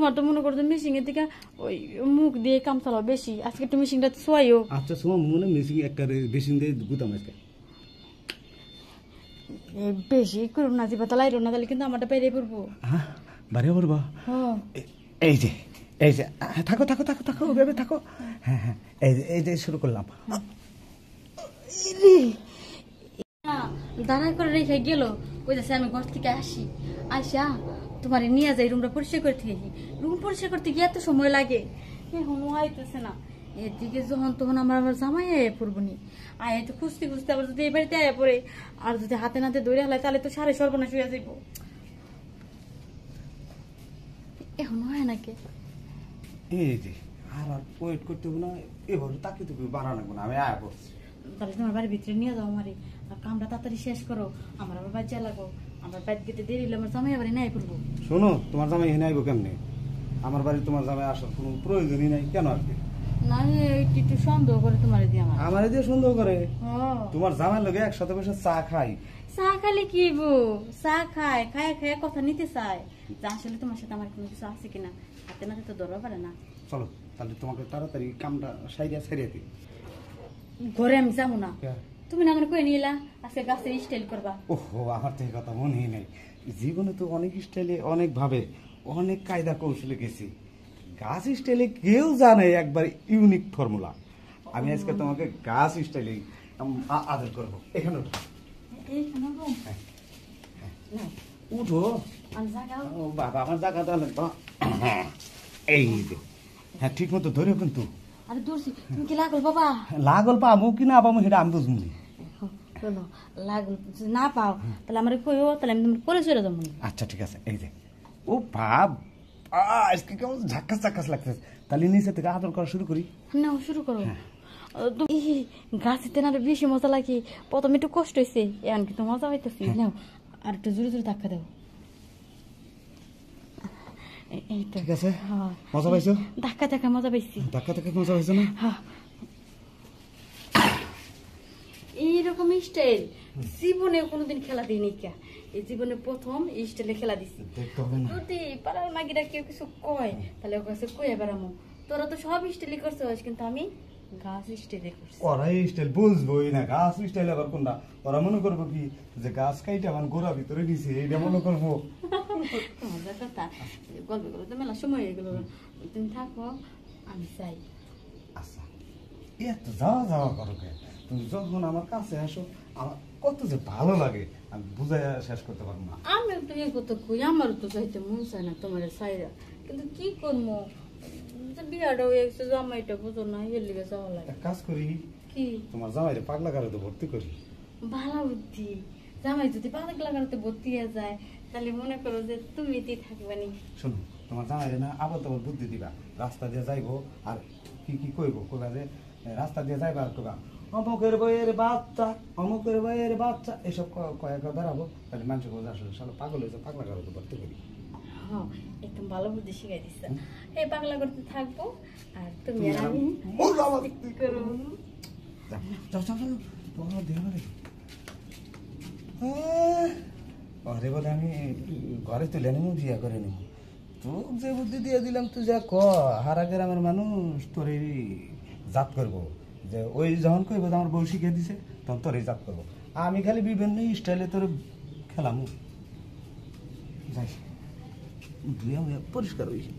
তোমার তো মনে করতো মিশিং এর থেকে ওই মুখ দিয়ে কাম চালাও বেশি, আজকে একটু মিশিংটা ছোয়াইও। আচ্ছা সময় মনে মিশিং একটা বেশি দিয়ে গুতাম আজকে বেশি করুন না, জিবা তালাই রোনা তাহলে কিন্তু আমারটা পেরে পড়বো। হ্যাঁ বাড়িও পড়বা। এই যে থাকো থাকো থাকো থাকো ওভাবে থাকো। হ্যাঁ হ্যাঁ এই যে শুরু করলাম। দাঁড়াই করে রেখে গেল, ওই যাচ্ছে আমি ঘর থেকে আসি, আসা তোমার নিয়ে যাই রুমটা পরিষ্কার করতে গিয়ে। রুম পরিষ্কার করতে গিয়ে এত সময় লাগে, এখন আইতেছে না। এদিকে যখন তখন আমার জামাই আয়া পড়বো নি, আয় তো খুঁজতে খুঁজতে আবার যদি এই বাড়িতে আয়া পড়ে আর যদি হাতে নাতে দৌড়ে হলে তাহলে তো সাড়ে সর্বনাশ হয়ে যাইব। এখন হয় নাকি এই যে আর ওয়েট করতে হবে না, এভাবে তাকে তো বাড়া লাগবে না, আমি আয়া পড়ছি। তাহলে তোমার বাড়ির ভিতরে নিয়ে যাও আমারে, আর কামটা তাড়াতাড়ি শেষ করো, আমার আবার বাচ্চা লাগো। আমার বাড়ি গেতে দেরি হলে আমার জামাই আবার নাই পড়বো। শোনো তোমার জামাই এখানে আইবো কেমনে? আমার বাড়ি তোমার জামাই আসার কোনো প্রয়োজনই নাই, কেন আসবে? না একটু সন্দেহ করে তোমার দিয়ে আমার দিয়ে সন্দেহ করে? তোমার জামাই লগে একসাথে বসে চা খাই। চা খাইলে কি বো, চা খায় খায় খায় কথা নিতে চায় যে আসলে তোমার সাথে আমার কোনো কিছু আছে কিনা, হাতে নাতে তো ধরবা পারে না। চলো তাহলে তোমাকে তাড়াতাড়ি কামটা সারিয়া দিই। ঘরে আমি যাবো না, তুমি না আমার কই নিলা আজকে গাছের স্টাইল করবা। ওহো আমার তো এই কথা মনেই নেই। জীবনে তো অনেক স্টাইলে অনেক ভাবে অনেক কায়দা কৌশলে গেছি, গাছ স্টাইলে কেউ জানে একবার ইউনিক ফর্মুলা। আমি আজকে তোমাকে গাছ স্টাইলে আদর করবো। এখানে উঠো বাবা, আমার জায়গাটা এই হ্যাঁ ঠিক মতো ধরে কিন্তু। আরে দূরছি তুমি কি লাগল বাবা? লাগল পাবো কি না পাবো সেটা আমি বুঝবো। চলো লাগল না পাও তাহলে আমার কইও, তাহলে আমি তোমার করে চলে যাবো। আচ্ছা ঠিক আছে। এই যে ও ভাব আজকে কেমন ঝাক্কাস ঝাক্কাস লাগতেছে, তাহলে নিচে থেকে আদর করা শুরু করি। না শুরু করো। গাছিতে না বেশি মজা লাগে, প্রথমে একটু কষ্ট হয়েছে, এখন কিন্তু মজা হইতেছে। নাও আর একটু জোরে জোরে ধাক্কা দাও। ঠিক আছে মজা পাইছো? ধাক্কা ধাক্কা মজা পাইছি। ধাক্কা ধাক্কা মজা পাইছো না? এইরকম স্টাইল জীবনে কোনোদিন খেলা দিইনি, এই জীবনে প্রথম এই স্টাইলে খেলা দিছি। যদি পাড়ার মাগিরা কেউ কিছু কয় তাহলে ওর কাছে কয়ে বেড়ামো, তোরা তো সব স্টাইলই করছিস কিন্তু আমি গাছ স্টাইলে করছি। ওরা এই স্টাইল বুঝবোই না, গাছ স্টাইল আবার কোনটা? ওরা মনে করবো কি যে গাছ কাইটা আমার গোড়া ভিতরে দিছে, এইটা মনে করবো। মজার কথা, গল্প করো তো মেলা সময় হয়ে গেল, তুমি থাকো আমি চাই। আচ্ছা এত যাওয়া যাওয়া করো কে? তুমি যখন আমার কাছে আসো আমার কত যে ভালো লাগে আমি বুঝাই শেষ করতে পারবো না। আমি তো এই কথা কই, আমারও তো যাইতে মন চায় না তোমার সাইরা, কিন্তু কি করবো বিয়াটা হয়ে গেছে, জামাইটা বুঝো না, এর লিগে যাওয়া লাগে। এক কাজ করি, কি? তোমার জামাইরে পাগলা গারদে ভর্তি করি। ভালো বুদ্ধি, জামাই যদি পাগলা গারদে ভর্তি হয়ে যায় তাহলে মনে করো যে তুমি থাকবে নি। শোনো তোমার জামাইরে না আবার তোমার বুদ্ধি দিবা, রাস্তা দিয়ে যাইবো আর কি কি কইবো, কইবা যে রাস্তা দিয়ে যাইবা আর কইবা অমুকের বইয়ের বাচ্চা, অমুকের বইয়ের বাচ্চা, এসব কয়েক বেড়াবো, তাহলে মানুষ বোঝা আসলে সালো পাগল হয়েছে, পাগলা গারদে ভর্তি করি। হ্যাঁ একদম ভালো বুদ্ধি শিখাই দিচ্ছ, এই পাগলা করতে থাকবো আর তুমি আর আমি করো। তোমার দেহ ঘরে বলে আমি ঘরে তুলে নেবো, বিয়া করে নেবো। তোর যে বুদ্ধি দিয়ে দিলাম তুই যা ক, হারা গ্রামের মানুষ তোর এই জাত করবো, যে ওই যখন কইব আমার বউ শিখে দিছে তখন তোর এই জাত করবো। আমি খালি বিভিন্ন স্টাইলে তোর খেলাম, যাই পরিষ্কার হয়েছে।